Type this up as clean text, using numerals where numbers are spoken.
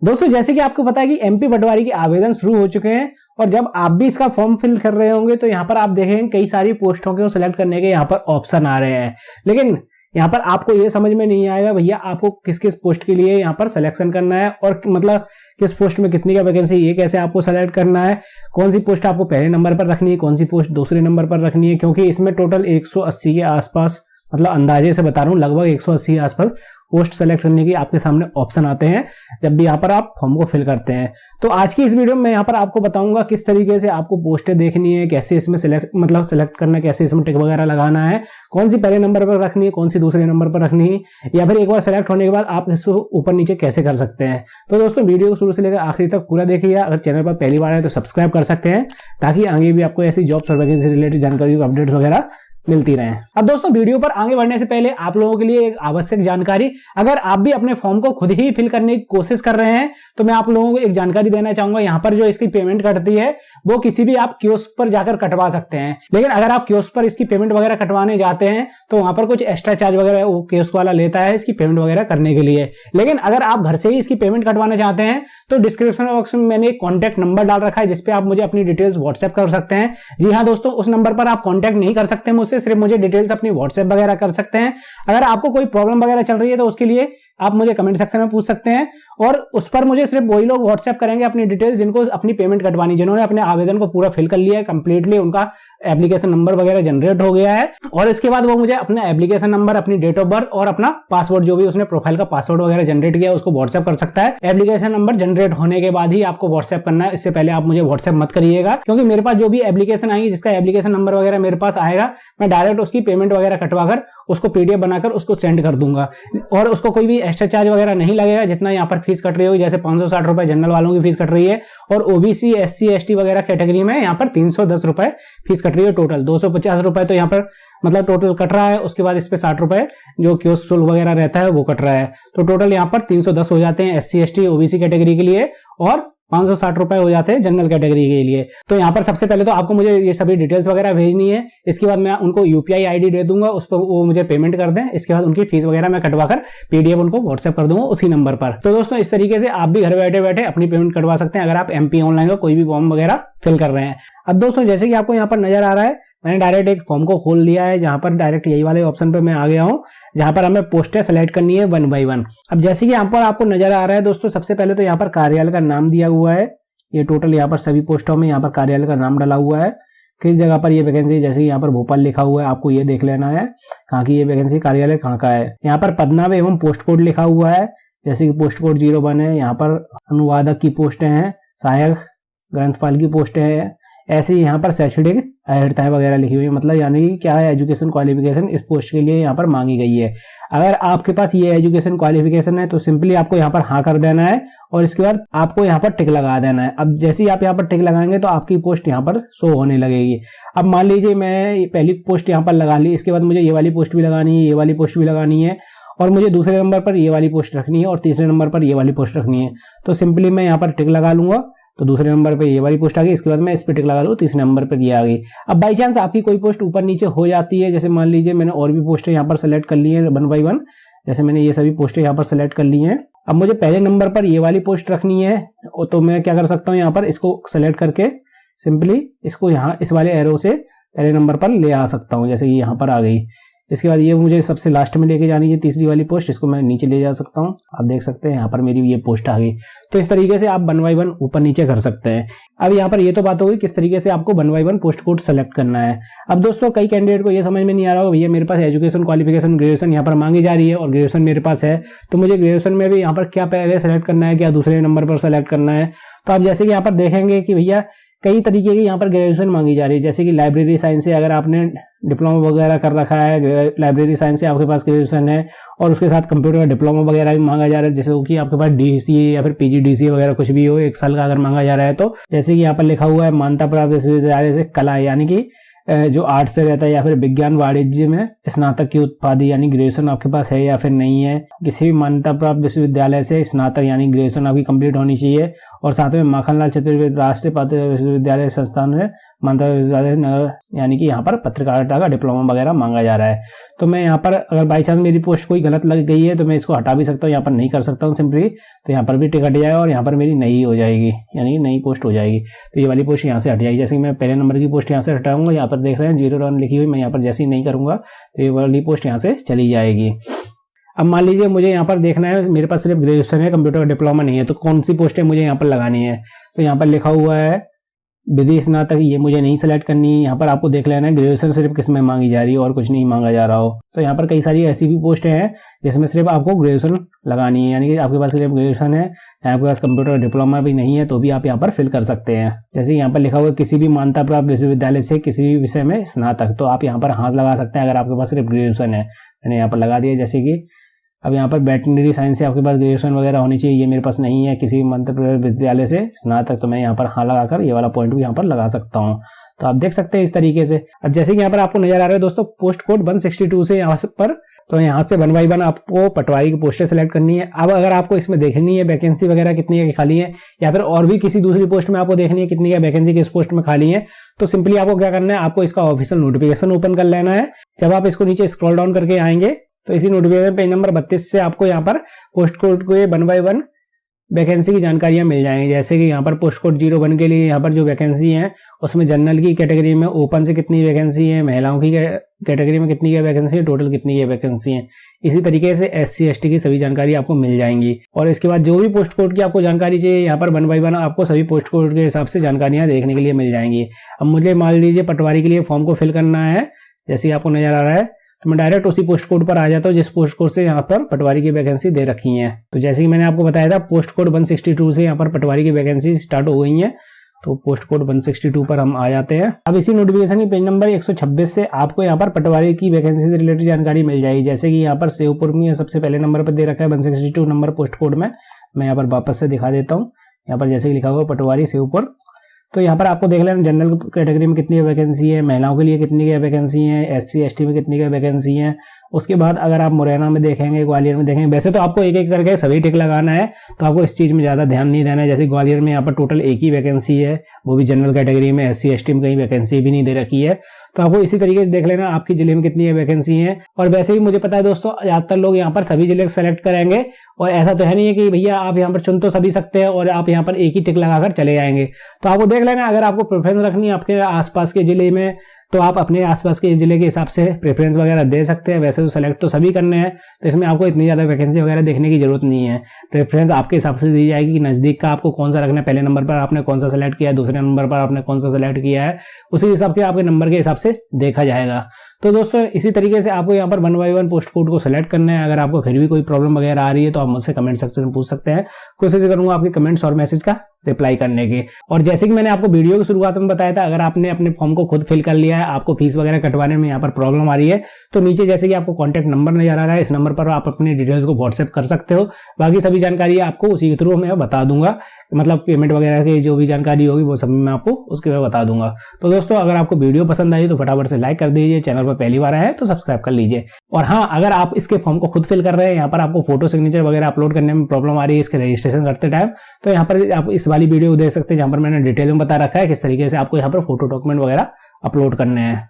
दोस्तों जैसे कि आपको पता है कि एमपी पटवारी के आवेदन शुरू हो चुके हैं और जब आप भी इसका फॉर्म फिल कर रहे होंगे तो यहाँ पर आप देखेंगे कई सारी पोस्टों को सिलेक्ट करने के यहाँ पर ऑप्शन आ रहे हैं, लेकिन यहाँ पर आपको ये समझ में नहीं आएगा भैया आपको किस किस पोस्ट के लिए यहाँ पर सिलेक्शन करना है और मतलब किस पोस्ट में कितनी का वैकेंसी, ये कैसे आपको सेलेक्ट करना है, कौन सी पोस्ट आपको पहले नंबर पर रखनी है, कौन सी पोस्ट दूसरे नंबर पर रखनी है, क्योंकि इसमें टोटल 180 के आसपास, मतलब अंदाजे से बता रहा हूँ, लगभग 180 के आसपास पोस्ट सेलेक्ट करने की आपके सामने ऑप्शन आते हैं जब भी यहाँ पर आप फॉर्म को फिल करते हैं। तो आज की इस वीडियो में मैं यहाँ पर आपको बताऊंगा किस तरीके से आपको पोस्टें देखनी है, कैसे इसमें सेलेक्ट करना है, कैसे इसमें टिक वगैरह लगाना है, कौन सी पहले नंबर पर रखनी है, कौन सी दूसरे नंबर पर रखनी है, या फिर एक बार सेलेक्ट होने के बाद आप इसको ऊपर नीचे कैसे कर सकते हैं। तो दोस्तों वीडियो को शुरू से लेकर आखिरी तक पूरा देखिए। अगर चैनल पर पहली बार है तो सब्सक्राइब कर सकते हैं ताकि आगे भी आपको ऐसी जॉब्स और वैकेंसी रिलेटेड जानकारी अपडेट्स वगैरह मिलती रहे। अब दोस्तों वीडियो पर आगे बढ़ने से पहले आप लोगों के लिए एक आवश्यक जानकारी, अगर आप भी अपने फॉर्म को खुद ही फिल करने की कोशिश कर रहे हैं तो मैं आप लोगों को एक जानकारी देना चाहूंगा। यहाँ पर जो इसकी पेमेंट कटती है वो किसी भी आप कियोस्क पर जाकर कटवा सकते हैं, लेकिन अगर आप कियोस्क पर इसकी पेमेंट वगैरह कटवाने जाते हैं तो वहां पर कुछ एक्स्ट्रा चार्ज वगैरह वो कियोस्क वाला लेता है इसकी पेमेंट वगैरह करने के लिए। लेकिन अगर आप घर से ही इसकी पेमेंट कटवाना चाहते हैं तो डिस्क्रिप्शन बॉक्स में मैंने एक कॉन्टैक्ट नंबर डाल रखा है जिसपे आप मुझे अपनी डिटेल्स व्हाट्सएप कर सकते हैं। जी हाँ दोस्तों, उस नंबर पर आप कॉन्टैक्ट नहीं कर सकते मुझसे, सिर्फ मुझे डिटेल्स अपनी व्हाट्सएप वगैरह कर सकते हैं। अगर आपको कोई प्रॉब्लम वगैरह चल रही है तो उसके लिए आप मुझे कमेंट सेक्शन में पूछ सकते हैं और उस पर मुझे सिर्फ वही लोग व्हाट्सएप करेंगे अपनी डिटेल्स जिनको अपनी पेमेंट कटवानी, जिन्होंने अपने आवेदन को पूरा फिल कर लिया है कंप्लीटली, उनका एप्लीकेशन नंबर वगैरह जनरेट हो गया है और इसके बाद वो मुझे अपना एप्लीकेशन नंबर, अपनी डेट ऑफ बर्थ और अपना पासवर्ड, जो भी उसने प्रोफाइल का पासवर्ड वगैरह जनरेट किया उसको व्हाट्सएप कर सकता है। एप्लीकेशन नंबर जनरेट होने के बाद ही आपको व्हाट्सएप करना है, इससे पहले आप मुझे व्हाट्सएप मत करिएगा, क्योंकि मेरे पास जो भी एप्लीकेशन आएगी जिसका एप्लीकेशन नंबर वगैरह मेरे पास आएगा मैं डायरेक्ट उसकी पेमेंट वगैरह कटवाकर उसको पीडीएफ बनाकर उसको सेंड कर दूंगा और उसको कोई भी एक्स्ट्रा चार्ज वगैरह नहीं लगेगा। जितना यहाँ पर फीस कट रही होगी, जैसे 560 रुपए जनरल वालों की फीस कट रही है और ओबीसी एससी एसटी वगैरह कैटेगरी में यहाँ पर 310 रुपए फीस कट रही है। टोटल 250 रुपए तो यहाँ पर मतलब टोटल कट रहा है, उसके बाद इस पे 60 रुपए जो कियोस्क शुल्क वगैरह रहता है वो कट रहा है, तो टोटल यहाँ पर 310 हो जाते हैं एससी एसटी ओबीसी कैटेगरी के लिए और 560 रुपए हो जाते हैं जनरल कैटेगरी के लिए। तो यहाँ पर सबसे पहले तो आपको मुझे ये सभी डिटेल्स वगैरह भेजनी है, इसके बाद मैं उनको यूपीआई आईडी दे दूंगा, उस पर वो मुझे पेमेंट कर दें, इसके बाद उनकी फीस वगैरह मैं कटवाकर पीडीएफ उनको व्हाट्सएप कर दूंगा उसी नंबर पर। तो दोस्तों इस तरीके से आप भी घर बैठे बैठे अपनी पेमेंट कटवा सकते हैं अगर आप एमपी ऑनलाइन का कोई भी फॉर्म वगैरह फिल कर रहे हैं। अब दोस्तों जैसे कि आपको यहाँ पर नजर आ रहा है, मैंने डायरेक्ट एक फॉर्म को खोल लिया है जहां पर डायरेक्ट यही वाले ऑप्शन पे मैं आ गया हूं जहां पर हमें पोस्टें सेलेक्ट करनी है 1 बाय 1। अब जैसे कि यहाँ पर आपको नजर आ रहा है दोस्तों, सबसे पहले तो यहाँ पर कार्यालय का नाम दिया हुआ है, ये टोटल यहाँ पर सभी पोस्टों में यहाँ पर कार्यालय का नाम डाला हुआ है, किस जगह पर ये वैकेंसी, जैसे कि यहाँ पर भोपाल लिखा हुआ है, आपको ये देख लेना है कहाँ की ये वैकेंसी, कार्यालय कहाँ का है। यहाँ पर पदनाम एवं पोस्ट कोड लिखा हुआ है, जैसे कि पोस्ट कोड 01 है। यहाँ पर अनुवादक की पोस्टें हैं, सहायक ग्रंथपाल की पोस्टें हैं, ऐसे ही यहाँ पर शैक्षणिक अर्हताएं वगैरह लिखी हुई है, मतलब यानी कि क्या है एजुकेशन क्वालिफिकेशन इस पोस्ट के लिए यहाँ पर मांगी गई है। अगर आपके पास ये एजुकेशन क्वालिफिकेशन है तो सिंपली आपको यहाँ पर हाँ कर देना है और इसके बाद आपको यहाँ पर टिक लगा देना है। अब जैसे ही आप यहाँ पर टिक लगाएंगे तो आपकी पोस्ट यहाँ पर शो होने लगेगी। अब मान लीजिए मैं पहली पोस्ट यहाँ पर लगा ली, इसके बाद मुझे ये वाली पोस्ट भी लगानी है, ये वाली पोस्ट भी लगानी है और मुझे दूसरे नंबर पर ये वाली पोस्ट रखनी है और तीसरे नंबर पर ये वाली पोस्ट रखनी है, तो सिंपली मैं यहाँ पर टिक लगा लूंगा, तो दूसरे नंबर पे ये वाली पोस्ट आ गई, इसके बाद मैं इस पे टिक लगा लूँ, तीसरे नंबर पे ये आ गई। अब बाई चांस आपकी कोई पोस्ट ऊपर नीचे हो जाती है, जैसे मान लीजिए मैंने और भी पोस्टें यहाँ पर सेलेक्ट कर ली है 1 बाय 1, जैसे मैंने ये सभी पोस्टें यहाँ पर सेलेक्ट कर ली हैं। अब मुझे पहले नंबर पर ये वाली पोस्ट रखनी है, तो मैं क्या कर सकता हूँ, यहाँ पर इसको सेलेक्ट करके सिंपली इसको यहाँ इस वाले एरो से पहले नंबर पर ले आ सकता हूँ, जैसे कि यहाँ पर आ गई। इसके बाद ये मुझे सबसे लास्ट में लेके जानी है तीसरी वाली पोस्ट, इसको मैं नीचे ले जा सकता हूँ, आप देख सकते हैं यहाँ पर मेरी ये पोस्ट आ गई। तो इस तरीके से आप 1 बाय 1 ऊपर नीचे कर सकते हैं। अब यहाँ पर ये तो बात होगी किस तरीके से आपको 1 बाय 1 पोस्ट कोड सेलेक्ट करना है। अब दोस्तों कई कैंडिडेट को ये समझ में नहीं आ रहा होगा, भैया मेरे पास एजुकेशन क्वालिफिकेशन ग्रेजुएशन यहाँ पर मांगी जा रही है और ग्रेजुएशन मेरे पास है, तो मुझे ग्रेजुएशन में भी यहाँ पर क्या पहले सेलेक्ट करना है, क्या दूसरे नंबर पर सेलेक्ट करना है। तो आप जैसे कि यहाँ पर देखेंगे कि भैया कई तरीके की यहाँ पर ग्रेजुएशन मांगी जा रही है, जैसे कि लाइब्रेरी साइंस से अगर आपने डिप्लोमा वगैरह कर रखा है, लाइब्रेरी साइंस से आपके पास ग्रेजुएशन है और उसके साथ कंप्यूटर का डिप्लोमा वगैरह भी मांगा जा रहा है, जैसे कि आपके पास डीसीए या फिर पीजीडीसीए वगैरह कुछ भी हो 1 साल का अगर मांगा जा रहा है, तो जैसे कि यहाँ पर लिखा हुआ है मान्यता प्राप्त विश्वविद्यालय से कला यानी कि जो आर्ट से रहता है या फिर विज्ञान वाणिज्य में स्नातक की उपाधि यानी ग्रेजुएशन आपके पास है या फिर नहीं है। किसी भी मान्यता प्राप्त विश्वविद्यालय से स्नातक यानी ग्रेजुएशन आपकी कंप्लीट होनी चाहिए और साथ में माखनलाल चतुर्वेदी राष्ट्रीय पात्र विश्वविद्यालय संस्थान में मंत्रालय विद्यालय नगर, यानी कि यहाँ पर पत्रकारिता का डिप्लोमा वगैरह मांगा जा रहा है। तो मैं यहाँ पर अगर बाई चांस मेरी पोस्ट कोई गलत लग गई है तो मैं इसको हटा भी सकता हूँ, यहाँ पर नहीं कर सकता हूँ सिंपली। तो यहाँ पर भी टिक हट जाएगा और यहाँ पर मेरी नई हो जाएगी, यानी नई पोस्ट हो जाएगी। तो ये वाली पोस्ट यहाँ से हट जाएगी। जैसे कि मैं पहले नंबर की पोस्ट यहाँ से हटाऊंगा, यहाँ पर देख रहे हैं 01 लिखी हुई, मैं यहाँ पर जैसे ही नहीं करूँगा तो ये वाली पोस्ट यहाँ से चली जाएगी। अब मान लीजिए मुझे यहाँ पर देखना है, मेरे पास सिर्फ ग्रेजुएशन है, कंप्यूटर का डिप्लोमा नहीं है, तो कौन सी पोस्टें मुझे यहाँ पर लगानी है। तो यहाँ पर लिखा हुआ है विधि स्नातक, ये मुझे नहीं सेलेक्ट करनी है। यहाँ पर आपको देख लेना है ग्रेजुएशन सिर्फ किस में मांगी जा रही है और कुछ नहीं मांगा जा रहा हो। तो यहाँ पर कई सारी ऐसी भी पोस्टें हैं जिसमें सिर्फ आपको ग्रेजुएशन लगानी है, यानी कि आपके पास सिर्फ ग्रेजुएशन है, आपके पास कंप्यूटर डिप्लोमा भी नहीं है तो भी आप यहाँ पर फिल कर सकते हैं। जैसे यहाँ पर लिखा हुआ है किसी भी मान्यता प्राप्त विश्वविद्यालय से किसी भी विषय में स्नातक, तो आप यहाँ पर हाँ लगा सकते हैं अगर आपके पास सिर्फ ग्रेजुएशन है। मैंने यहाँ पर लगा दिया। जैसे कि अब यहाँ पर वेटरनरी साइंस से आपके पास ग्रेजुएशन वगैरह होनी चाहिए, ये मेरे पास नहीं है, किसी मंत्र विद्यालय से स्नातक, तो मैं यहाँ पर हाँ लगाकर ये वाला पॉइंट भी यहाँ पर लगा सकता हूँ। तो आप देख सकते हैं इस तरीके से। अब जैसे कि यहाँ पर आपको नजर आ रहा है दोस्तों पोस्ट कोड 162 से यहाँ पर, तो यहाँ से 1 बाई 1 आपको पटवारी की पोस्टें सेलेक्ट करनी है। अब अगर आपको इसमें देखनी है वैकेंसी वगैरह कितनी है खाली है, या फिर और भी किसी दूसरी पोस्ट में आपको देखनी है कितनी है वैकेंसी किस पोस्ट में खाली है, तो सिंपली आपको क्या करना है, आपको इसका ऑफिशियल नोटिफिकेशन ओपन कर लेना है। जब आप इसको नीचे स्क्रॉल डाउन करके आएंगे तो इसी नोटिफिकेशन पेज नंबर 32 से आपको यहाँ पर पोस्ट कोड को 1 बाई 1 वैकेंसी की जानकारियां मिल जाएंगी। जैसे कि यहाँ पर पोस्ट कोड 01 के लिए यहाँ पर जो वैकेंसी है उसमें जनरल की कैटेगरी में ओपन से कितनी वैकेंसी है, महिलाओं की कैटेगरी में कितनी वैकेंसी है, टोटल कितनी वैकेंसी है। इसी तरीके से SC ST की सभी जानकारी आपको मिल जाएंगी। और इसके बाद जो भी पोस्ट कोड की आपको जानकारी चाहिए यहाँ पर 1 बाई 1 आपको सभी पोस्ट कोड के हिसाब से जानकारियां देखने के लिए मिल जाएंगी। अब मुझे मान लीजिए पटवारी के लिए फॉर्म को फिल करना है, जैसे आपको नजर आ रहा है, तो मैं डायरेक्ट उसी पोस्ट कोड पर आ जाता हूँ जिस पोस्ट कोड से यहाँ पर पटवारी की वैकेंसी दे रखी है। तो जैसे कि मैंने आपको बताया था पोस्ट कोड 162 से यहाँ पर पटवारी की वैकेंसी स्टार्ट हो गई है, तो पोस्ट कोड 162 पर हम आ जाते हैं। अब इसी नोटिफिकेशन की पेज नंबर 126 से आपको यहाँ पर पटवारी की वैकेंसी से रिलेटेड जानकारी मिल जाएगी। जैसे कि यहाँ पर शिवपुर में सबसे पहले नंबर पर दे रखा है 162 नंबर पोस्ट कोड में, मैं यहाँ पर वापस से दिखा देता हूँ। यहाँ पर जैसे कि लिखा हुआ पटवारी शिवपुर, तो यहाँ पर आपको देख लेना जनरल कैटेगरी में कितनी वैकेंसी है, महिलाओं के लिए कितनी की वैकेंसी है, SC ST में कितनी की वैकेंसी है। उसके बाद अगर आप मुरैना में देखेंगे, ग्वालियर में देखेंगे, वैसे तो आपको एक एक करके सभी टिक लगाना है, तो आपको इस चीज में ज्यादा ध्यान नहीं देना है। जैसे ग्वालियर में यहाँ पर टोटल एक ही वैकेंसी है, वो भी जनरल कैटेगरी में, SC ST में कहीं वैकेंसी भी नहीं दे रखी है। तो आपको इसी तरीके से देख लेना आपके जिले में कितनी वैकेंसी है। और वैसे भी मुझे पता है दोस्तों ज्यादातर लोग यहाँ पर सभी जिले सेलेक्ट करेंगे, और ऐसा तो है नहीं है कि भैया आप यहाँ पर चुन तो सभी सकते हैं और आप यहाँ पर एक ही टिक लगाकर चले जाएंगे। तो आपको देख लेना अगर आपको प्रेफरेंस रखनी है आपके आसपास के जिले में, तो आप अपने आसपास के जिले के हिसाब से प्रेफरेंस वगैरह दे सकते हैं। वैसे तो सेलेक्ट तो सभी करने हैं, तो इसमें आपको इतनी ज़्यादा वैकेंसी वगैरह देखने की जरूरत नहीं है। प्रेफरेंस आपके हिसाब से दी जाएगी कि नज़दीक का आपको कौन सा रखना है, पहले नंबर पर आपने कौन सा सेलेक्ट किया है, दूसरे नंबर पर आपने कौन सा सेलेक्ट किया है, उसी हिसाब से आपके नंबर के हिसाब से देखा जाएगा। तो दोस्तों इसी तरीके से आपको यहाँ पर 1 बाई 1 पोस्ट कोड को सेलेक्ट करना है। अगर आपको फिर भी कोई प्रॉब्लम वगैरह आ रही है तो आप मुझसे कमेंट सेक्शन में पूछ सकते हैं, कोशिश करूंगा आपके कमेंट्स और मैसेज का रिप्लाई करने के। और जैसे कि मैंने आपको वीडियो की शुरुआत में बताया था, अगर आपने अपने फॉर्म को खुद फिल कर लिया है, आपको फीस वगैरह कटवाने में यहाँ पर प्रॉब्लम आ रही है, तो नीचे जैसे कि आपको कॉन्टैक्ट नंबर नजर आ रहा है, इस नंबर पर आप अपनी डिटेल्स को व्हाट्सएप कर सकते हो। बाकी सभी जानकारी आपको उसी के थ्रू मैं बता दूंगा, मतलब पेमेंट वगैरह की जो भी जानकारी होगी वो सब मैं आपको उसके बाद बता दूंगा। तो दोस्तों अगर आपको वीडियो पसंद आई तो फटाफट से लाइक कर दीजिए, चैनल पर पहली बार आए तो सब्सक्राइब कर लीजिए। और हाँ, अगर आप इसके फॉर्म को खुद फिल कर रहे हैं, यहाँ पर आपको फोटो सिग्नेचर वगैरह अपलोड करने में प्रॉब्लम आ रही है इसके रजिस्ट्रेशन करते टाइम, तो यहाँ पर आप इस वाली वीडियो को देख सकते हैं जहाँ पर मैंने डिटेल में बता रखा है किस तरीके से आपको यहाँ पर फोटो डॉक्यूमेंट वगैरह अपलोड करने हैं।